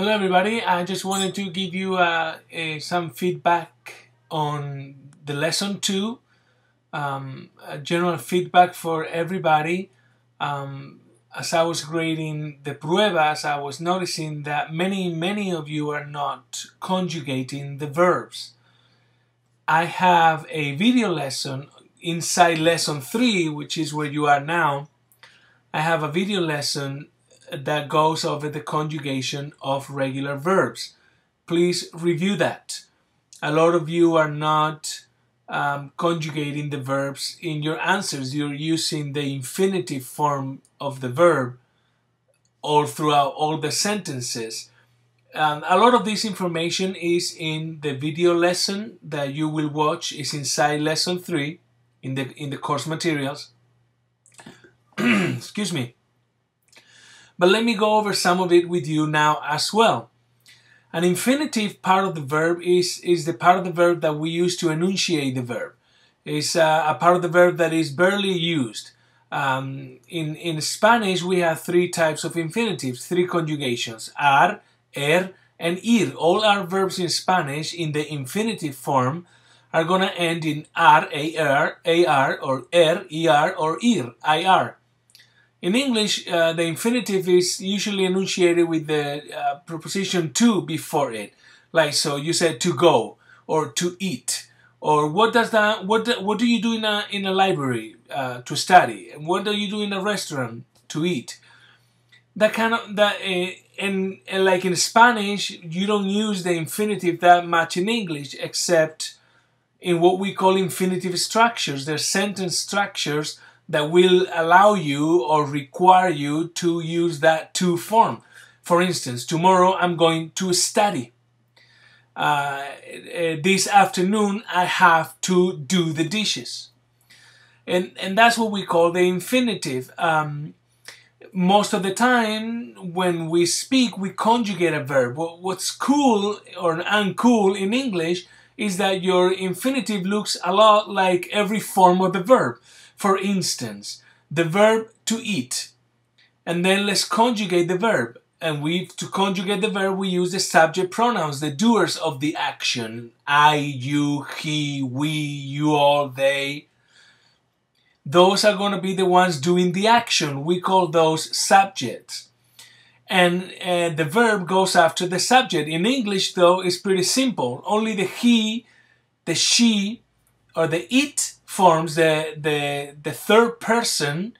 Hello everybody, I just wanted to give you some feedback on the lesson 2, general feedback for everybody. As I was grading the pruebas, I was noticing that many of you are not conjugating the verbs. I have a video lesson inside lesson 3, which is where you are now. I have a video lesson that goes over the conjugation of regular verbs. Please review that. A lot of you are not conjugating the verbs in your answers. You're using the infinitive form of the verb all throughout all the sentences. A lot of this information is in the video lesson that you will watch. Is inside lesson 3 in the course materials. Excuse me. But let me go over some of it with you now as well. An infinitive part of the verb is the part of the verb that we use to enunciate the verb. It's a part of the verb that is barely used. In Spanish, we have 3 types of infinitives, 3 conjugations: ar, er, and ir. All our verbs in Spanish in the infinitive form are going to end in ar, ar, or er, or ir, ir. In English, the infinitive is usually enunciated with the preposition to before it. Like, so you said to go, or to eat, or what do you do in a library to study? What do you do in a restaurant to eat? That kind of and like in Spanish, you don't use the infinitive that much in English, except in what we call infinitive structures. They're sentence structures that will allow you or require you to use that to form. For instance, tomorrow I'm going to study. This afternoon I have to do the dishes. And that's what we call the infinitive. Most of the time when we speak, we conjugate a verb. What's cool or uncool in English is that your infinitive looks a lot like every form of the verb. For instance, the verb to eat, and then let's conjugate the verb. And to conjugate the verb, we use the subject pronouns, the doers of the action. I, you, he, we, you all, they. Those are going to be the ones doing the action. We call those subjects. And the verb goes after the subject. In English, though, it's pretty simple. Only the he, the she, or the it forms the third person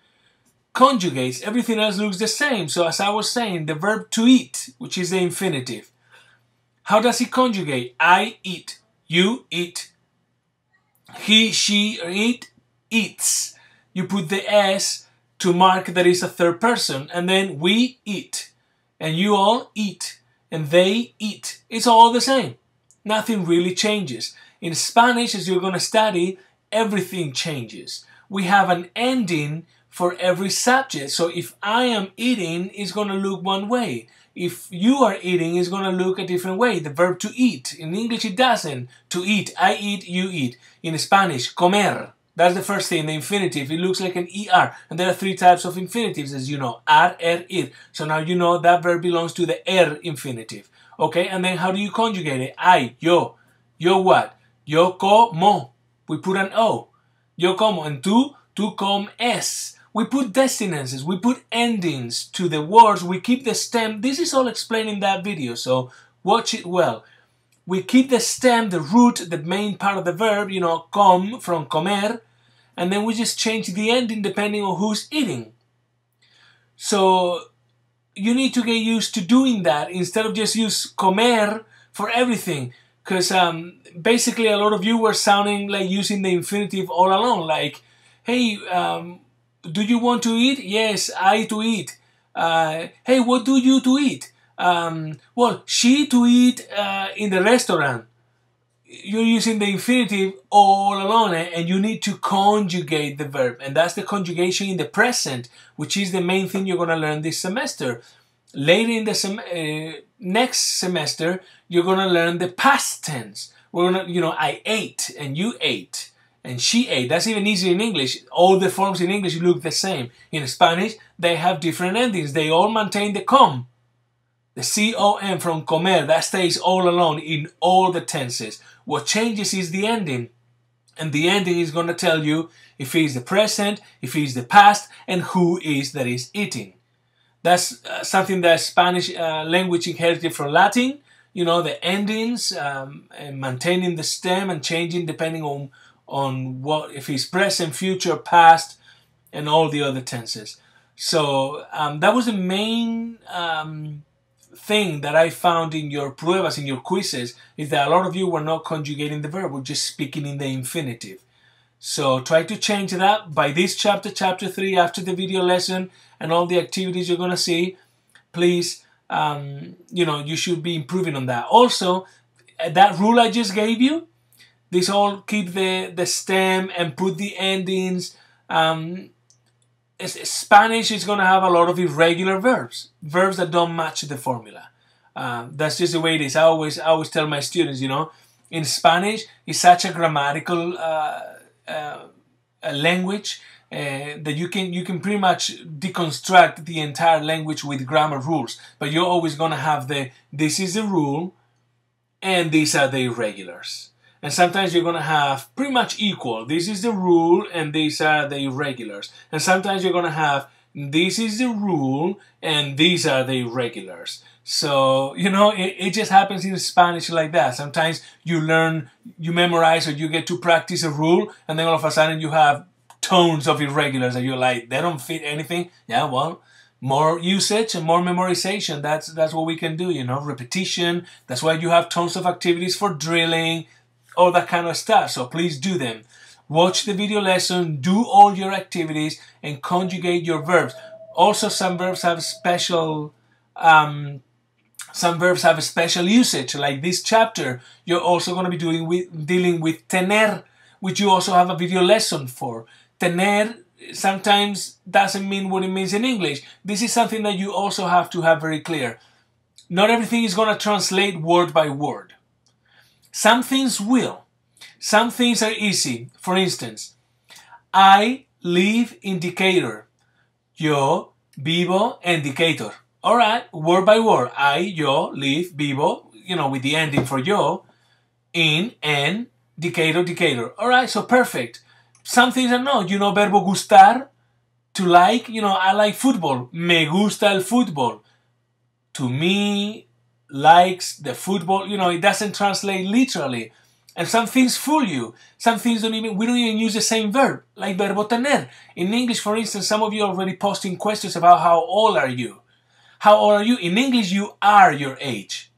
conjugates. Everything else looks the same. So as I was saying, the verb to eat, which is the infinitive, how does it conjugate? I eat, you eat, he, she, or it eats. You put the s to mark that it's a third person, and then we eat, and you all eat, and they eat. It's all the same. Nothing really changes. In Spanish, as you're going to study, everything changes. We have an ending for every subject. So if I am eating, it's going to look one way. If you are eating, it's going to look a different way. The verb to eat. In English, it doesn't. To eat. I eat, you eat. In Spanish, comer. That's the first thing, the infinitive. It looks like an ER. And there are 3 types of infinitives, as you know. Ar, er, ir. So now you know that verb belongs to the er infinitive. Okay, and then how do you conjugate it? I, yo. Yo what? Yo como. We put an O. Yo como. And tú comes. We put desinences. We put endings to the words. We keep the stem. This is all explained in that video, so watch it well. We keep the stem, the root, the main part of the verb, you know, com, from comer, and then we just change the ending depending on who's eating. So you need to get used to doing that instead of just use comer for everything. Because basically a lot of you were sounding like using the infinitive all along. Like, hey, do you want to eat? Yes, I to eat. Hey, what do you to eat? Well, she to eat in the restaurant. You're using the infinitive all along, and you need to conjugate the verb. And that's the conjugation in the present, which is the main thing you're going to learn this semester. Later in the next semester, you're going to learn the past tense. We're going to, you know, I ate and you ate and she ate. That's even easier in English. All the forms in English look the same. In Spanish, they have different endings. They all maintain the com. The C-O-M from comer, that stays all alone in all the tenses. What changes is the ending. And the ending is going to tell you if it's the present, if it's the past, and who is that is eating. That's something that Spanish language inherited from Latin. You know, the endings, and maintaining the stem and changing depending on what, if it's present, future, past, and all the other tenses. So that was the main thing that I found in your pruebas, in your quizzes, is that a lot of you were not conjugating the verb, we're just speaking in the infinitive. So try to change that by this chapter, chapter 3, after the video lesson and all the activities you're going to see. Please, you know, you should be improving on that. Also, that rule I just gave you, this all keep the stem and put the endings. Spanish is going to have a lot of irregular verbs that don't match the formula. That's just the way it is. I always tell my students, you know, in Spanish, it's such a grammatical language that you can pretty much deconstruct the entire language with grammar rules. But you're always going to have this is the rule, and these are the irregulars. And sometimes you're going to have pretty much equal. This is the rule and these are the irregulars. And sometimes you're going to have this is the rule and these are the irregulars. So, you know, it just happens in Spanish like that. Sometimes you memorize, or you get to practice a rule, and then all of a sudden you have tons of irregulars and you're like, they don't fit anything. Yeah, well, more usage and more memorization. That's what we can do, you know, repetition. That's why you have tons of activities for drilling, all that kind of stuff. So please do them. Watch the video lesson, do all your activities, and conjugate your verbs. Also, some verbs have special usage. Like this chapter, you're also going to be dealing with tener, which you also have a video lesson for. Tener sometimes doesn't mean what it means in English. This is something that you also have to have very clear. Not everything is going to translate word by word. Some things will. Some things are easy. For instance, I live indicator. Yo vivo indicator. All right, word by word. I, yo, live, vivo, you know, with the ending for yo, in, en, indicator, indicator. All right, so perfect. Some things are not. You know, verbo gustar, to like. You know, I like football. Me gusta el fútbol. To me, likes the football, you know, it doesn't translate literally. And some things fool you. Some things we don't even use the same verb, like verbo tener. In English, for instance, some of you are already posting questions about how old are you. How old are you? In English, you are your age.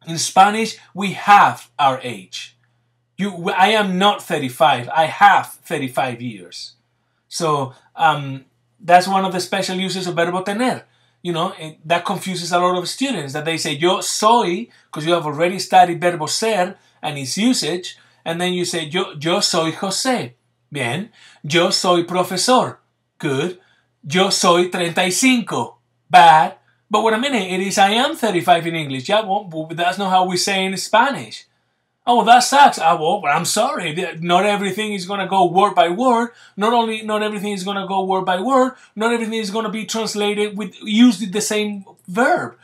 In Spanish, we have our age. I am not 35. I have 35 years. So that's one of the special uses of verbo tener. You know, that confuses a lot of students, that they say, yo soy, because you have already studied verbo ser and its usage, and then you say, yo soy José. Bien. Yo soy profesor. Good. Yo soy 35. Bad. But wait a minute, it is I am 35 in English. Yeah, well, that's not how we say in Spanish. Oh, well, that sucks. Well, I'm sorry. Not everything is going to go word by word. Not everything is going to go word by word. Not everything is going to be translated used the same verb.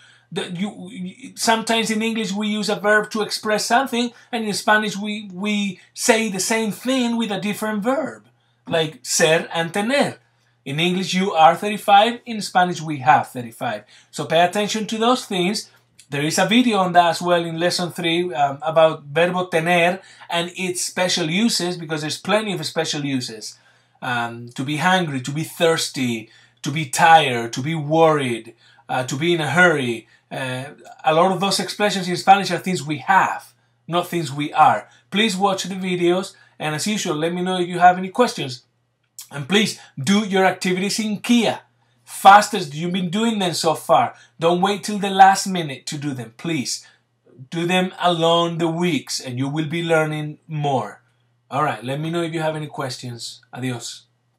Sometimes in English we use a verb to express something, and in Spanish we say the same thing with a different verb, like ser and tener. In English you are 35. In Spanish we have 35. So pay attention to those things. There is a video on that as well in lesson 3 about verbo tener and its special uses, because there's plenty of special uses. To be hungry, to be thirsty, to be tired, to be worried, to be in a hurry. A lot of those expressions in Spanish are things we have, not things we are. Please watch the videos, and as usual, let me know if you have any questions. And please do your activities in Kia. Fast as you've been doing them so far. Don't wait till the last minute to do them. Please do them along the weeks and you will be learning more. All right, let me know if you have any questions. Adios.